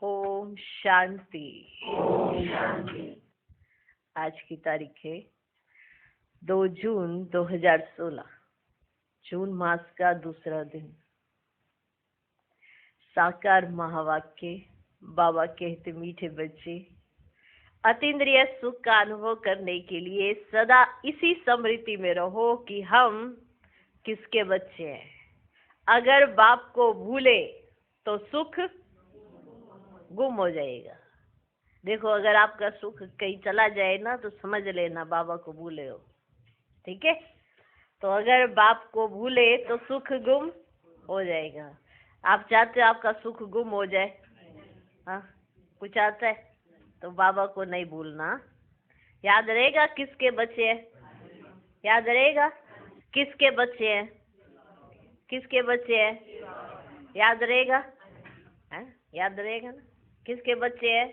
ओम शांति। ओम शांति। आज की तारीख है 2 जून 2016, जून मास का दूसरा दिन। साकार महावाक्य। बाबा कहते, मीठे बच्चे, अतीन्द्रिय सुख का अनुभव करने के लिए सदा इसी स्मृति में रहो कि हम किसके बच्चे हैं। अगर बाप को भूले तो सुख गुम हो जाएगा। देखो, अगर आपका सुख कहीं चला जाए ना तो समझ लेना बाबा को भूले हो। ठीक है? तो अगर बाप को भूले तो सुख गुम हो जाएगा। आप चाहते हो आपका सुख गुम हो जाए? हाँ, कुछ आता है तो बाबा को नहीं भूलना। याद रहेगा किसके बच्चे हैं? याद रहेगा किसके बच्चे हैं? किसके बच्चे हैं? याद रहेगा? है? याद रहेगा ना किसके बच्चे हैं?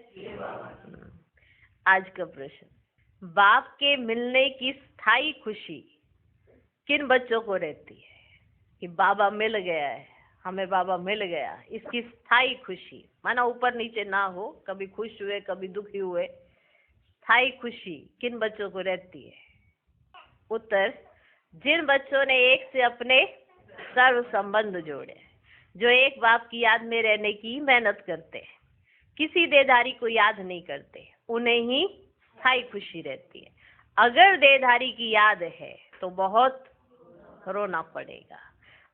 आज का प्रश्न, बाप के मिलने की स्थायी खुशी किन बच्चों को रहती है? कि बाबा मिल गया है, हमें बाबा मिल गया, इसकी स्थायी खुशी, माना ऊपर नीचे ना हो, कभी खुश हुए कभी दुखी हुए, स्थायी खुशी किन बच्चों को रहती है? उत्तर, जिन बच्चों ने एक से अपने सर्व संबंध जोड़े, जो एक बाप की याद में रहने की मेहनत करते हैं, किसी देहधारी को याद नहीं करते, उन्हें ही स्थायी खुशी रहती है। अगर देहधारी की याद है तो बहुत रोना पड़ेगा।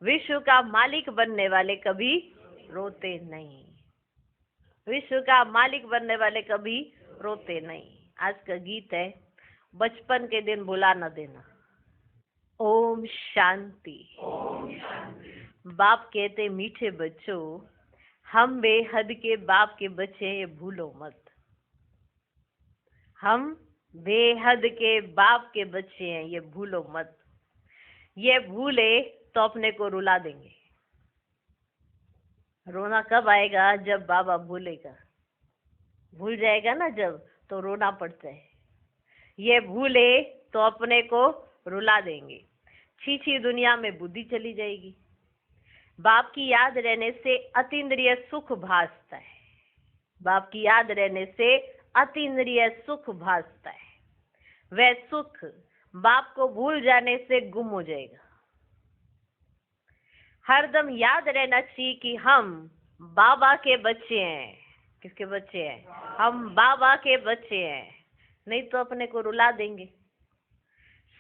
विश्व का मालिक बनने वाले कभी रोते नहीं। विश्व का मालिक बनने वाले कभी रोते नहीं। आज का गीत है, बचपन के दिन भुला न देना। ओम शांति। ओम शांति। बाप कहते, मीठे बच्चों, हम बेहद के बाप के बच्चे हैं, ये भूलो मत। हम बेहद के बाप के बच्चे हैं, ये भूलो मत। ये भूले तो अपने को रुला देंगे। रोना कब आएगा? जब बाबा भूलेगा। भूल जाएगा ना जब, तो रोना पड़ता है। ये भूले तो अपने को रुला देंगे। छीछी दुनिया में बुद्धि चली जाएगी। बाप की याद रहने से अतीन्द्रिय सुख भासता है। बाप की याद रहने से अतीन्द्रिय सुख भासता है। वह सुख बाप को भूल जाने से गुम हो जाएगा। हरदम याद रहना चाहिए कि हम बाबा के बच्चे हैं। किसके बच्चे हैं? हम बाबा के बच्चे हैं, नहीं तो अपने को रुला देंगे।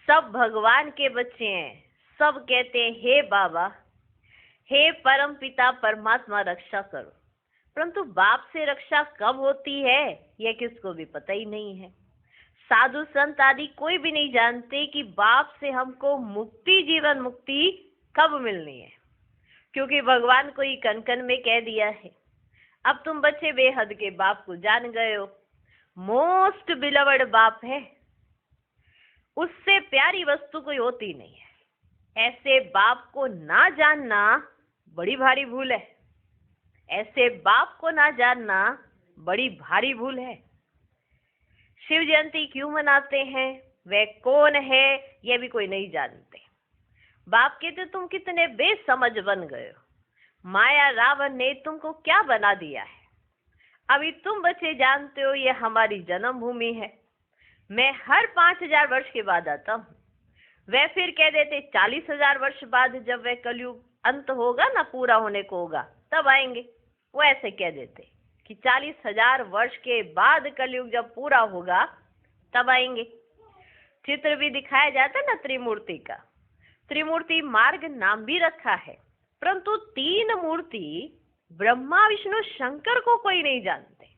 सब भगवान के बच्चे हैं। सब कहते हैं, हे बाबा, हे परम पिता परमात्मा, रक्षा करो। परंतु बाप से रक्षा कब होती है यह किसको भी पता ही नहीं है। साधु संत आदि कोई भी नहीं जानते कि बाप से हमको मुक्ति, जीवन मुक्ति कब मिलनी है, क्योंकि भगवान को ही कन कन में कह दिया है। अब तुम बच्चे बेहद के बाप को जान गए हो। मोस्ट बिलवड बाप है, उससे प्यारी वस्तु कोई होती नहीं है। ऐसे बाप को ना जानना बड़ी भारी भूल है। ऐसे बाप को ना जानना बड़ी भारी भूल है। शिव जयंती क्यों मनाते हैं, वह कौन है, यह भी कोई नहीं जानते। बाप कहते, तुम कितने बेसमझ बन गए हो। माया रावण ने तुमको क्या बना दिया है। अभी तुम बच्चे जानते हो ये हमारी जन्मभूमि है। मैं हर 5000 वर्ष के बाद आता हूँ। वह फिर कह देते 40,000 वर्ष बाद, जब वह कलयुग अंत होगा ना, पूरा होने को होगा, तब आएंगे। वो ऐसे कह देते कि 40,000 वर्ष के बाद कलयुग जब पूरा होगा तब आएंगे। चित्र भी दिखाया जाता है ना त्रिमूर्ति का। त्रिमूर्ति मार्ग नाम भी रखा है, परंतु 3 मूर्ति ब्रह्मा विष्णु शंकर को कोई नहीं जानते।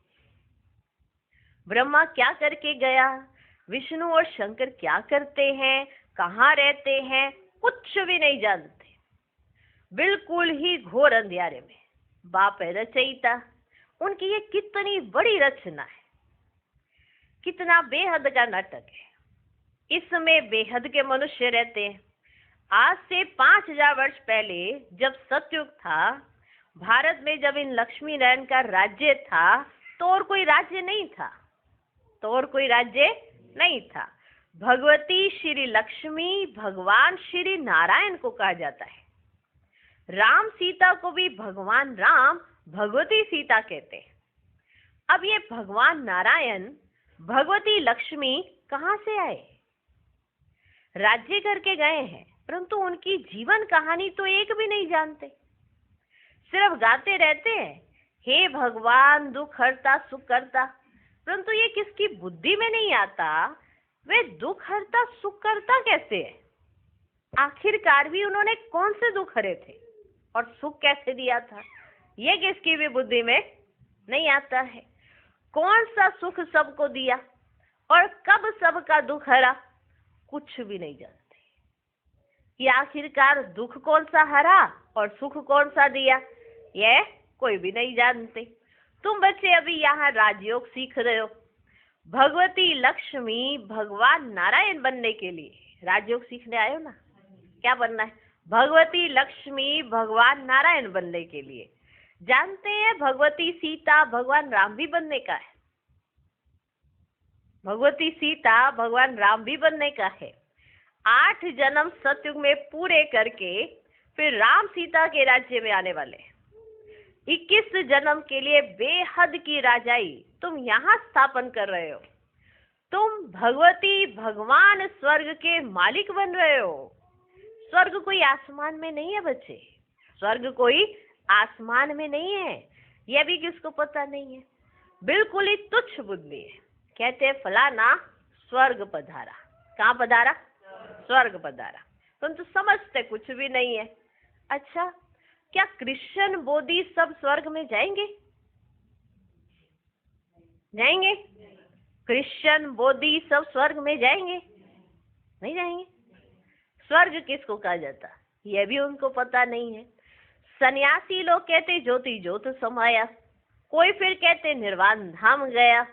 ब्रह्मा क्या करके गया, विष्णु और शंकर क्या करते हैं, कहाँ रहते हैं, कुछ भी नहीं जानते। बिल्कुल ही घोर अंधियारे में बाप है रचयिता। उनकी ये कितनी बड़ी रचना है, कितना बेहद का नाटक है। इसमें बेहद के मनुष्य रहते हैं। आज से 5000 वर्ष पहले जब सतयुग था, भारत में जब इन लक्ष्मी नारायण का राज्य था, तो और कोई राज्य नहीं था। तो और कोई राज्य नहीं था। भगवती श्री लक्ष्मी, भगवान श्री नारायण को कहा जाता है। राम सीता को भी भगवान राम, भगवती सीता कहते हैं। अब ये भगवान नारायण भगवती लक्ष्मी कहाँ से आए? राज्य करके गए हैं, परंतु उनकी जीवन कहानी तो एक भी नहीं जानते। सिर्फ गाते रहते हैं, हे भगवान दुख हरता सुख करता, परंतु ये किसकी बुद्धि में नहीं आता वे दुख हरता सुख करता कैसे है। आखिरकार भी उन्होंने कौन से दुख हरे थे और सुख कैसे दिया था, ये किसकी भी बुद्धि में नहीं आता है। कौन सा सुख सबको दिया और कब सबका दुख हरा, कुछ भी नहीं जानते कि आखिरकार दुख कौन सा हरा और सुख कौन सा दिया, यह कोई भी नहीं जानते। तुम बच्चे अभी यहाँ राजयोग सीख रहे हो। भगवती लक्ष्मी भगवान नारायण बनने के लिए राजयोग सीखने आए हो ना। क्या बनना है? भगवती लक्ष्मी भगवान नारायण बनने के लिए। जानते हैं भगवती सीता भगवान राम भी बनने का है। भगवती सीता भगवान राम भी बनने का है। 8 जन्म सतयुग में पूरे करके फिर राम सीता के राज्य में आने वाले हैं। 21 जन्म के लिए बेहद की राजाई तुम यहाँ स्थापन कर रहे हो। तुम भगवती भगवान स्वर्ग के मालिक बन रहे हो। स्वर्ग कोई आसमान में नहीं है बच्चे, स्वर्ग कोई आसमान में नहीं है। यह भी किसको पता नहीं है। बिल्कुल ही तुच्छ बुद्धि है। कहते हैं फलाना स्वर्ग पधारा। कहाँ पधारा? स्वर्ग पधारा। परंतु समझते कुछ भी नहीं है। अच्छा, क्या कृष्ण बोधि सब स्वर्ग में जाएंगे? जाएंगे? कृष्ण बोधि सब स्वर्ग में जाएंगे? नहीं जाएंगे। स्वर्ग किसको कहा जाता, यह भी उनको पता नहीं है। सन्यासी लोग कहते ज्योति ज्योत समाया, कोई फिर कहते निर्वाण धाम गया।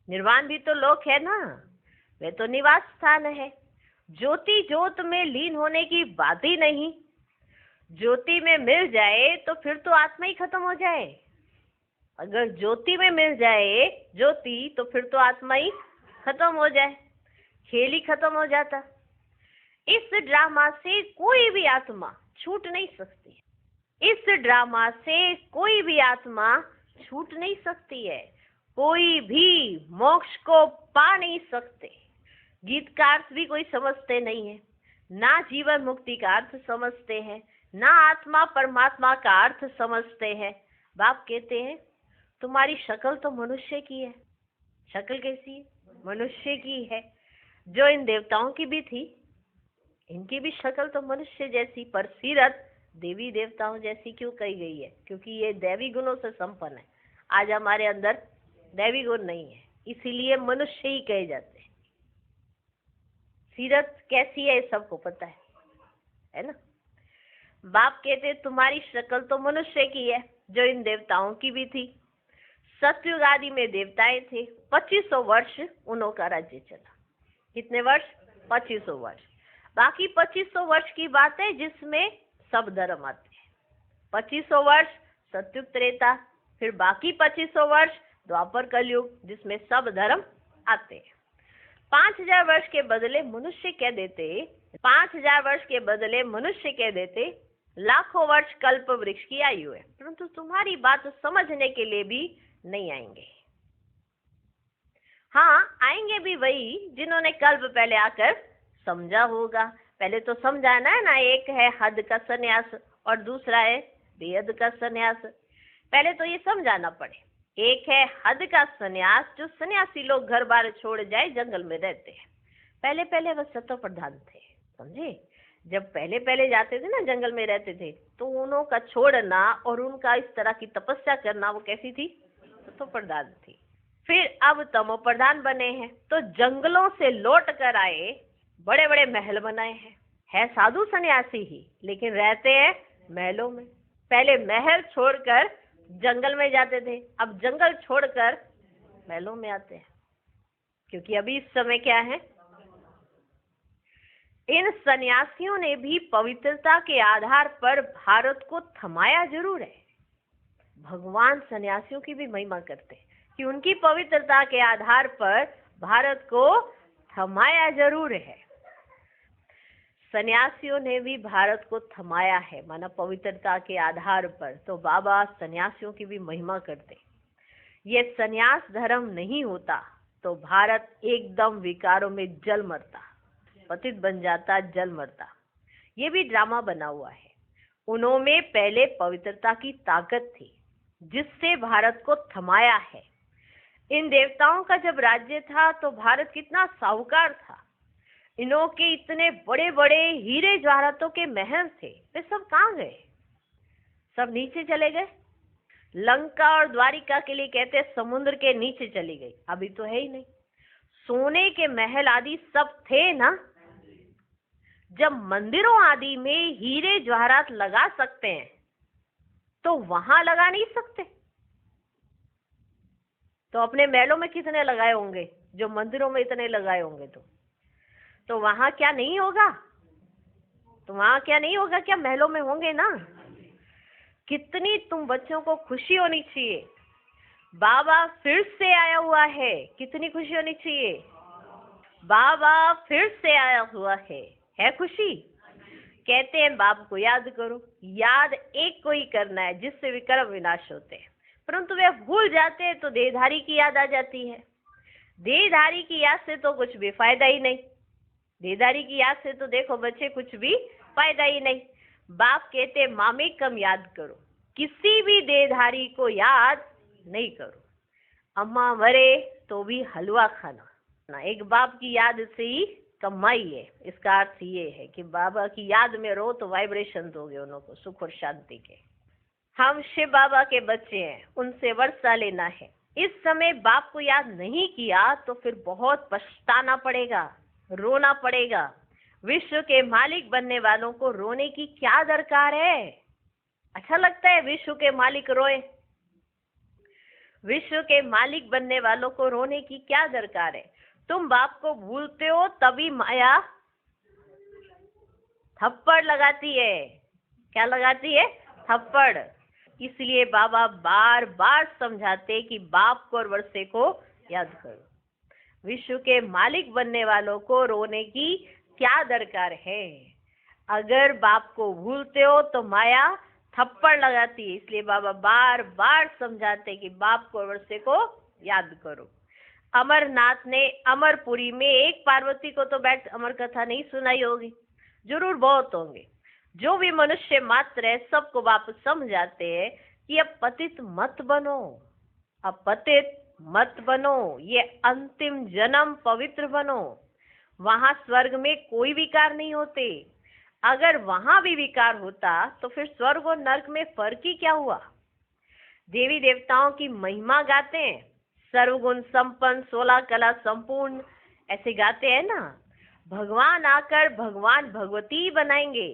निर्वाण भी तो लोक है ना, वे तो निवास स्थान है। ज्योति ज्योत में लीन होने की बात ही नहीं। ज्योति में मिल जाए तो फिर तो आत्मा ही खत्म हो जाए। अगर ज्योति में मिल जाए ज्योति तो फिर तो आत्मा ही खत्म हो जाए, खेल ही खत्म हो जाता। इस ड्रामा से कोई भी आत्मा छूट नहीं सकती। इस ड्रामा से कोई भी आत्मा छूट नहीं सकती है। कोई भी मोक्ष को पा नहीं सकते। गीत का अर्थ भी कोई समझते नहीं है, ना जीवन मुक्ति का अर्थ समझते हैं, ना आत्मा परमात्मा का अर्थ समझते हैं। बाप कहते हैं तुम्हारी शक्ल तो मनुष्य की है। शक्ल कैसी है? मनुष्य की है। जो इन देवताओं की भी थी, इनकी भी शक्ल तो मनुष्य जैसी, पर सीरत देवी देवताओं जैसी क्यों कही गई है? क्योंकि ये दैवी गुणों से संपन्न है। आज हमारे अंदर दैवी गुण नहीं है, इसीलिए मनुष्य ही कहे जाते हैं। सीरत कैसी है सबको पता है ना। बाप कहते तुम्हारी शक्ल तो मनुष्य की है, जो इन देवताओं की भी थी। सतयुग आदि में देवताएं थे। 2500 वर्ष उन्हों का राज्य चला। कितने वर्ष? 2500 वर्ष। बाकी 2500 वर्ष की बात है जिसमें सब धर्म आते हैं। 2500 वर्ष सतयुग त्रेता, फिर बाकी 2500 वर्ष द्वापर कलयुग जिसमें सब धर्म आते हैं। 5000 वर्ष के बदले मनुष्य कह देते, 5000 वर्ष के बदले मनुष्य कह देते लाखों वर्ष कल्प वृक्ष की आयु है। परंतु तुम्हारी बात समझने के लिए भी नहीं आएंगे। हाँ, आएंगे भी वही जिन्होंने कल्प पहले आकर समझा होगा। पहले तो समझाना है ना, एक है हद का सन्यास और दूसरा है बेहद का सन्यास। पहले तो ये समझाना पड़े। एक है हद का सन्यास, जो सन्यासी लोग घर बार छोड़ जाए जंगल में रहते हैं। पहले पहले वह सतो प्रधान थे, समझे। जब पहले पहले जाते थे ना जंगल में रहते थे, तो उन्हों का छोड़ना और उनका इस तरह की तपस्या करना वो कैसी थी? सतो प्रधान थी। फिर अब तमो प्रधान बने हैं, तो जंगलों से लौट कर आए, बड़े बड़े महल बनाए हैं। है साधु सन्यासी ही, लेकिन रहते हैं महलों में। पहले महल छोड़कर जंगल में जाते थे, अब जंगल छोड़कर महलों में आते हैं। क्योंकि अभी इस समय क्या है, इन सन्यासियों ने भी पवित्रता के आधार पर भारत को थमाया जरूर है। भगवान सन्यासियों की भी महिमा करते हैं कि उनकी पवित्रता के आधार पर भारत को थमाया जरूर है। सन्यासियों ने भी भारत को थमाया है, माना पवित्रता के आधार पर। तो बाबा सन्यासियों की भी महिमा करते। ये संन्यास धर्म नहीं होता तो भारत एकदम विकारों में जल मरता, पतित बन जाता, जल मरता। ये भी ड्रामा बना हुआ है। उन्होंने पहले पवित्रता की ताकत थी जिससे भारत को थमाया है। इन देवताओं का जब राज्य था तो भारत कितना साहूकार था। इन्हों के इतने बड़े बड़े हीरे जवाहरातों के महल थे, वे सब कहाँ गए? सब नीचे चले गए। लंका और द्वारिका के लिए कहते समुद्र के नीचे चली गई, अभी तो है ही नहीं। सोने के महल आदि सब थे ना। जब मंदिरों आदि में हीरे जवाहरात लगा सकते हैं तो वहां लगा नहीं सकते? तो अपने महलों में कितने लगाए होंगे जो मंदिरों में इतने लगाए होंगे? तो वहां क्या नहीं होगा? तो वहां क्या नहीं होगा? क्या महलों में होंगे ना। कितनी तुम बच्चों को खुशी होनी चाहिए, बाबा फिर से आया हुआ है। कितनी खुशी होनी चाहिए, बाबा फिर से आया हुआ है खुशी? कहते हैं बाप को याद करो। याद एक को ही करना है जिससे विक्रम विनाश होते हैं, परंतु वे भूल जाते हैं तो देहधारी की याद आ जाती है। देहधारी की याद से तो कुछ भी फायदा ही नहीं। देहधारी की याद से तो देखो बच्चे कुछ भी फायदा ही नहीं। बाप कहते मामे कम याद करो, किसी भी देहधारी को याद नहीं करो। अम्मा मरे तो भी हलवा खाना ना, एक बाप की याद से ही कमाई है। इसका अर्थ ये है कि बाबा की याद में रहो तो वाइब्रेशन दोगे उन्हों को सुख और शांति के। हम शिव बाबा के बच्चे हैं, उनसे वर्षा लेना है। इस समय बाप को याद नहीं किया तो फिर बहुत पछताना पड़ेगा, रोना पड़ेगा। विश्व के मालिक बनने वालों को रोने की क्या दरकार है? अच्छा लगता है विश्व के मालिक रोए? विश्व के मालिक बनने वालों को रोने की क्या दरकार है? तुम बाप को भूलते हो तभी माया थप्पड़ लगाती है। क्या लगाती है? थप्पड़। इसलिए बाबा बार बार समझाते कि बाप को और वर्षे को याद करो। विश्व के मालिक बनने वालों को रोने की क्या दरकार है? अगर बाप को भूलते हो तो माया थप्पड़ लगाती है। इसलिए बाबा बार बार समझाते कि बाप को और वर्षे को याद करो। अमरनाथ ने अमरपुरी में एक पार्वती को तो बैठ अमर कथा नहीं सुनाई होगी, जरूर बहुत होंगे। जो भी मनुष्य मात्र है सबको बाप समझाते हैं कि अब पतित मत बनो, अब पतित मत बनो, ये अंतिम जन्म पवित्र बनो। वहां स्वर्ग में कोई विकार नहीं होते। अगर वहां भी विकार होता तो फिर स्वर्ग और नरक में फर्क ही क्या हुआ? देवी देवताओं की महिमा गाते हैं, सर्वगुण संपन्न 16 कला संपूर्ण, ऐसे गाते हैं ना। भगवान आकर भगवान भगवती बनाएंगे,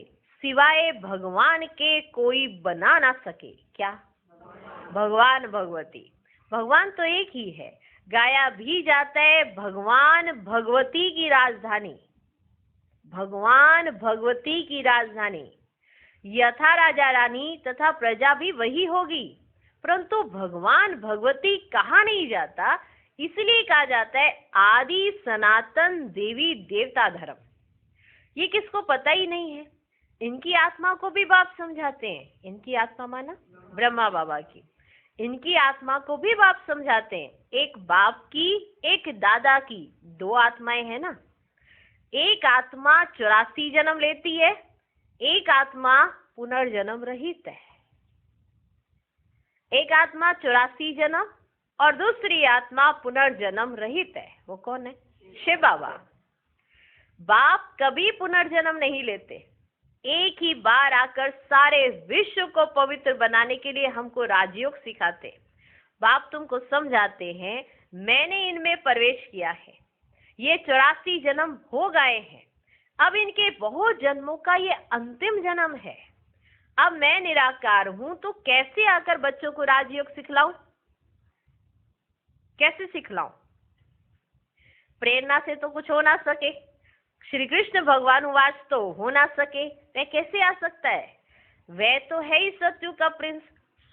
सिवाय भगवान के कोई बना ना सके। क्या? भगवान भगवती। भगवान तो एक ही है। गाया भी जाता है भगवान भगवती की राजधानी, भगवान भगवती की राजधानी। यथा राजा रानी तथा प्रजा भी वही होगी, परंतु भगवान भगवती कहा नहीं जाता, इसलिए कहा जाता है आदि सनातन देवी देवता धर्म। ये किसको पता ही नहीं है। इनकी आत्मा को भी बाप समझाते हैं। इनकी आत्मा माना ब्रह्मा बाबा की, इनकी आत्मा को भी बाप समझाते हैं। एक बाप की एक दादा की दो आत्माएं हैं ना। एक आत्मा 84 जन्म लेती है, एक आत्मा पुनर्जन्म रहित है। एक आत्मा 84 जन्म और दूसरी आत्मा पुनर्जन्म रहित है। वो कौन है? शिव बाबा। बाप कभी पुनर्जन्म नहीं लेते, एक ही बार आकर सारे विश्व को पवित्र बनाने के लिए हमको राजयोग सिखाते। बाप तुमको समझाते हैं मैंने इनमें प्रवेश किया है, ये 84 जन्म हो गए हैं, अब इनके बहुत जन्मों का ये अंतिम जन्म है। अब मैं निराकार हूं तो कैसे आकर बच्चों को राजयोग सिखलाऊं? कैसे सिखलाऊं? प्रेरणा से तो कुछ हो ना सके। श्री कृष्ण भगवान वास तो हो ना सके, वह कैसे आ सकता है? वह तो है ही सत्यु का प्रिंस,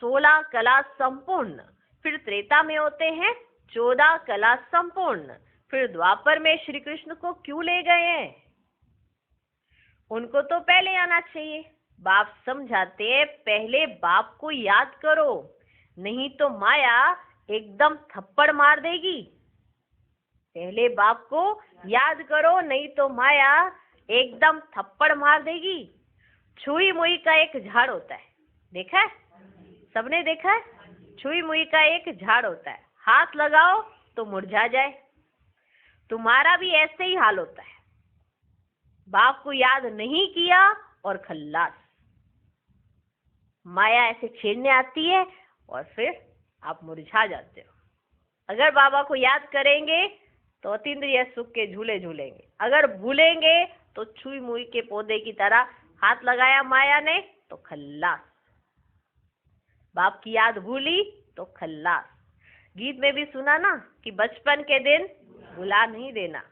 16 कला संपूर्ण। फिर त्रेता में होते हैं 14 कला संपूर्ण। फिर द्वापर में श्री कृष्ण को क्यों ले गए हैं? उनको तो पहले आना चाहिए। बाप समझाते हैं पहले बाप को याद करो, नहीं तो माया एकदम थप्पड़ मार देगी। पहले बाप को याद करो, नहीं तो माया एकदम थप्पड़ मार देगी। छुई मुई का एक झाड़ होता है, देखा है? सबने देखा है? छुई मुई का एक झाड़ होता है, हाथ लगाओ तो मुरझा जाए। तुम्हारा भी ऐसे ही हाल होता है। बाप को याद नहीं किया और खल्लास। माया ऐसे छेड़ने आती है और फिर आप मुरझा जाते हो। अगर बाबा को याद करेंगे तो अतीन्द्रिय सुख के झूले झूलेंगे। अगर भूलेंगे तो छुई मुई के पौधे की तरह हाथ लगाया माया ने तो खल्लास। बाप की याद भूली तो खल्लास। गीत में भी सुना ना कि बचपन के दिन भुला नहीं देना।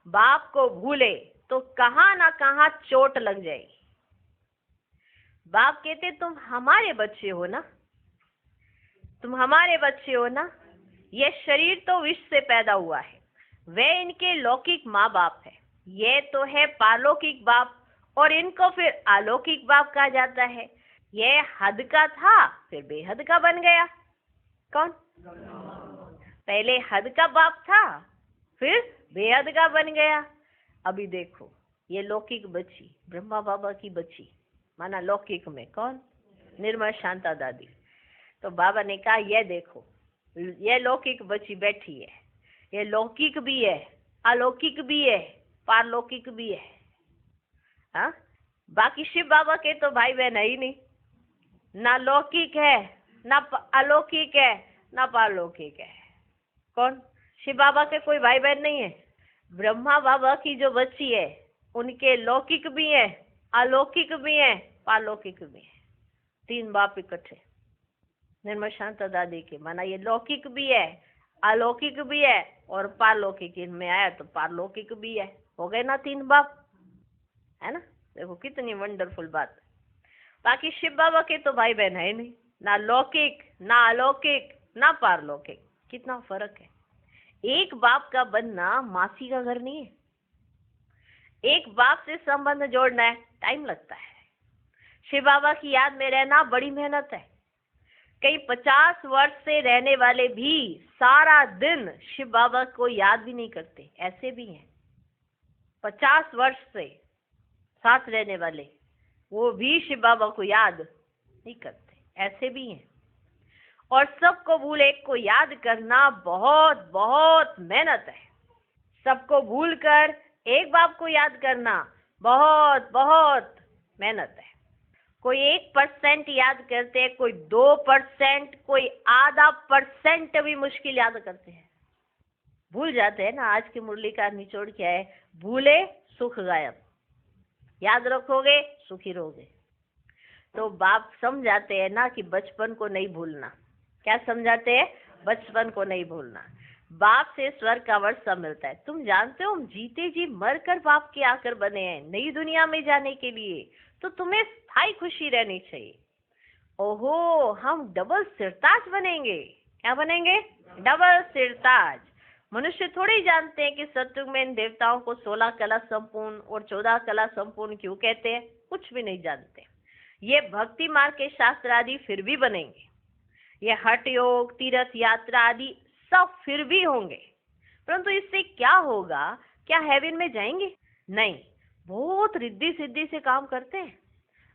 बाप को भूले तो कहाँ ना कहाँ चोट लग जाएगी। बाप कहते तुम हमारे बच्चे हो ना, तुम हमारे बच्चे हो ना। ये शरीर तो विष से पैदा हुआ है, वे इनके लौकिक माँ बाप है। ये तो है पारलौकिक बाप और इनको फिर अलौकिक बाप कहा जाता है। ये हद का था फिर बेहद का बन गया। कौन? पहले हद का बाप था फिर बेहद का बन गया। अभी देखो ये लौकिक बच्ची, ब्रह्मा बाबा की बच्ची, माना लौकिक में कौन? निर्मल शांता दादी। तो बाबा ने कहा ये देखो ये लौकिक बच्ची बैठी है, ये लौकिक भी है, अलौकिक भी है, पारलौकिक भी है। हाँ, बाकी शिव बाबा के तो भाई बहन है ही नहीं, ना लौकिक है, ना अलौकिक है, ना पारलौकिक है। कौन? शिव बाबा के कोई भाई बहन नहीं है। ब्रह्मा बाबा की जो बच्ची है उनके लौकिक भी है, अलौकिक भी है, पारलौकिक भी है। 3 बाप इकट्ठे निर्मल शांता दादी के, माना ये लौकिक भी है, अलौकिक भी है और पारलौकिक इनमें आया तो पारलौकिक भी है। हो गए ना 3 बाप, है ना? देखो कितनी वंडरफुल बात। बाकी शिव बाबा के तो भाई बहन है नहीं, ना लौकिक, ना अलौकिक, ना पारलौकिक। कितना फर्क है। एक बाप का बनना मासी का घर नहीं है। एक बाप से संबंध जोड़ना है, टाइम लगता है। शिव बाबा की याद में रहना बड़ी मेहनत है। कई 50 वर्ष से रहने वाले भी सारा दिन शिव बाबा को याद भी नहीं करते, ऐसे भी हैं। 50 वर्ष से साथ रहने वाले वो भी शिव बाबा को याद नहीं करते, ऐसे भी हैं। और सबको भूल एक को याद करना बहुत बहुत मेहनत है। सबको भूल कर एक बाप को याद करना बहुत बहुत मेहनत है। कोई 1% याद करते हैं, कोई 2%, कोई आधा % भी मुश्किल याद करते हैं। भूल जाते हैं ना। आज की मुरली का निचोड़ क्या है? भूले सुख गायब, याद रखोगे सुखी रहोगे। तो बाप समझाते हैं ना कि बचपन को नहीं भूलना। क्या समझाते हैं? बचपन को नहीं भूलना। बाप से स्वर्ग का वर्षा मिलता है। तुम जानते हो हम जीते जी मर कर बाप के आकर बने हैं नई दुनिया में जाने के लिए। तो तुम्हें स्थायी खुशी रहनी चाहिए। ओहो, हम डबल सिरताज बनेंगे। क्या बनेंगे? डबल सिरताज। मनुष्य थोड़े ही जानते हैं कि सत्युग में इन देवताओं को 16 कला संपूर्ण और 14 कला संपूर्ण क्यों कहते हैं। कुछ भी नहीं जानते। ये भक्ति मार्ग के शास्त्र आदि फिर भी बनेंगे। ये हठ योग, तीर्थ यात्रा आदि सब फिर भी होंगे। परंतु इससे क्या होगा? क्या हेवन में जाएंगे? नहीं। बहुत रिद्धि सिद्धि से काम करते हैं।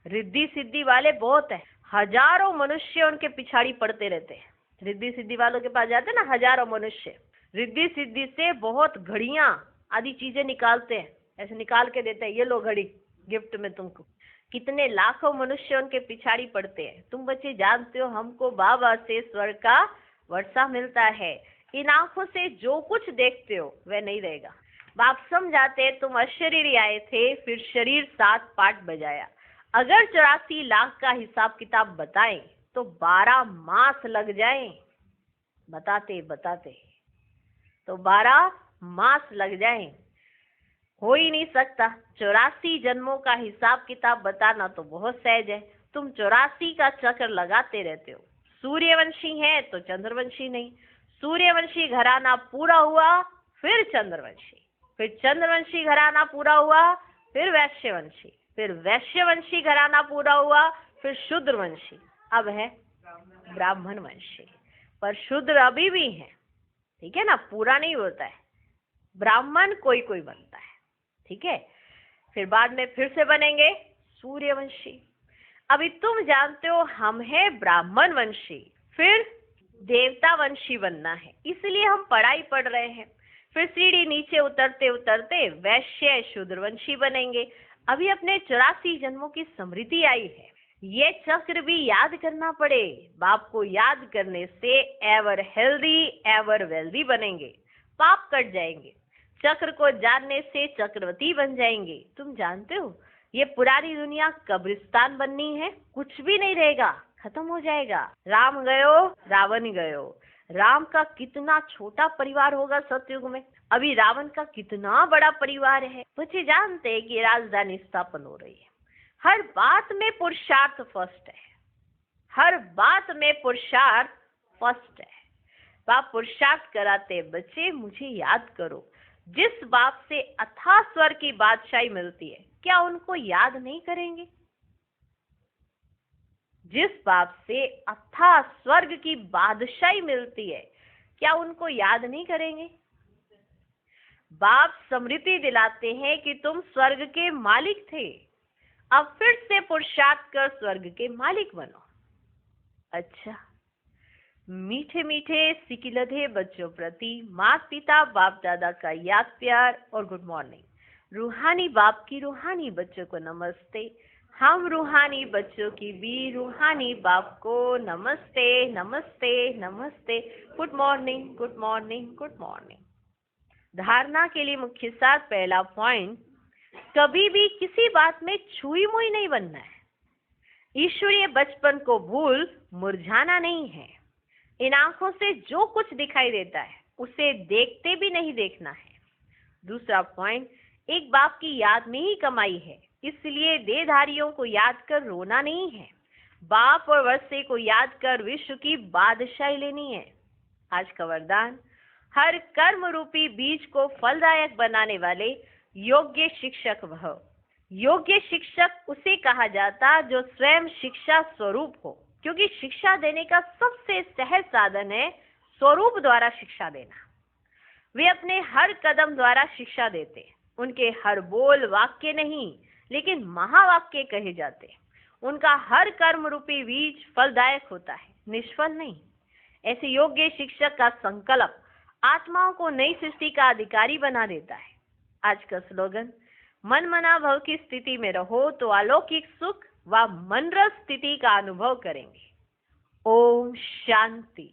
रिद्धि सिद्धि वाले बहुत है। हजारों मनुष्य उनके पिछाड़ी पड़ते रहते हैं। रिद्धि सिद्धि वालों के पास जाते हैं ना हजारों मनुष्य। रिद्धि सिद्धि से बहुत घड़ियां आदि चीजें निकालते हैं, ऐसे निकाल के देते हैं, ये लो घड़ी गिफ्ट में तुमको। कितने लाखों मनुष्य उनके पिछाड़ी पड़ते हैं। तुम बच्चे जानते हो हमको बाबा से स्वर्ग का वर्षा मिलता है। इन आंखों से जो कुछ देखते हो वह नहीं रहेगा। बाप समझाते तुम अशरीरी आए थे, फिर शरीर 7 पाठ बजाया। अगर 84 लाख का हिसाब किताब बताएं तो 12 मास लग जाएं। बताते बताते तो 12 मास लग जाएं। हो ही नहीं सकता। 84 जन्मों का हिसाब किताब बताना तो बहुत सहज है। तुम 84 का चक्कर लगाते रहते हो। सूर्यवंशी है तो चंद्रवंशी नहीं। सूर्यवंशी घराना पूरा हुआ फिर चंद्रवंशी, फिर चंद्रवंशी घराना पूरा हुआ फिर वैश्यवंशी, फिर वैश्यवंशी घराना पूरा हुआ फिर शूद्रवंशी, अब है ब्राह्मण वंशी। पर शूद्र अभी भी हैं, ठीक है ना, पूरा नहीं होता है। ब्राह्मण कोई कोई बनता है, ठीक है, फिर बाद में फिर से बनेंगे सूर्यवंशी। अभी तुम जानते हो हम है ब्राह्मण वंशी, फिर देवता वंशी बनना है, इसलिए हम पढ़ाई पढ़ रहे हैं। फिर सीढ़ी नीचे उतरते उतरते वैश्य शूद्रवंशी बनेंगे। अभी अपने 84 जन्मों की स्मृति आई है, ये चक्र भी याद करना पड़े। बाप को याद करने से एवर हेल्दी एवर वेल्दी बनेंगे, पाप कट जाएंगे। चक्र को जानने से चक्रवर्ती बन जाएंगे। तुम जानते हो ये पुरानी दुनिया कब्रिस्तान बननी है, कुछ भी नहीं रहेगा, खत्म हो जाएगा। राम गयो रावण गयो। राम का कितना छोटा परिवार होगा सतयुग में, अभी रावण का कितना बड़ा परिवार है। बच्चे जानते हैं कि राजधानी स्थापन हो रही है। हर बात में पुरुषार्थ फर्स्ट है, हर बात में पुरुषार्थ फर्स्ट है। बाप पुरुषार्थ कराते, बच्चे मुझे याद करो। जिस बाप से अथाह स्वर्ग की बादशाही मिलती है, क्या उनको याद नहीं करेंगे? जिस बाप से अथाह स्वर्ग की बादशाही मिलती है, क्या उनको याद नहीं करेंगे? बाप स्मृति दिलाते हैं कि तुम स्वर्ग के मालिक थे, अब फिर से पुरुषार्थ कर स्वर्ग के मालिक बनो। अच्छा, मीठे मीठे सिकिलधे बच्चों प्रति माता पिता बाप दादा का याद प्यार और गुड मॉर्निंग। रूहानी बाप की रूहानी बच्चों को नमस्ते। हम रूहानी बच्चों की भी रूहानी बाप को नमस्ते नमस्ते नमस्ते। Good morning good morning good morning. धारणा के लिए मुख्य सार, पहला पॉइंट, कभी भी किसी बात में छुई मुई नहीं बनना है। ईश्वरीय बचपन को भूल मुरझाना नहीं है। इन आंखों से जो कुछ दिखाई देता है उसे देखते भी नहीं देखना है। दूसरा पॉइंट, एक बाप की याद में ही कमाई है, इसलिए देहधारियों को याद कर रोना नहीं है। बाप और वर्षे को याद कर विश्व की बादशाही लेनी है। आज का वरदान, हर कर्म रूपी बीज को फलदायक बनाने वाले योग्य शिक्षक वह। योग्य शिक्षक उसे कहा जाता जो स्वयं शिक्षा स्वरूप हो, क्योंकि शिक्षा देने का सबसे सहज साधन है स्वरूप द्वारा शिक्षा देना। वे अपने हर कदम द्वारा शिक्षा देते। उनके हर बोल वाक्य नहीं लेकिन महावाक्य कहे जाते। उनका हर कर्म रूपी बीज फलदायक होता है, निष्फल नहीं। ऐसे योग्य शिक्षक का संकल्प आत्माओं को नई सृष्टि का अधिकारी बना देता है। आज का स्लोगन, मन मना भव की स्थिति में रहो तो अलौकिक सुख व मनरस स्थिति का अनुभव करेंगे। ओम शांति।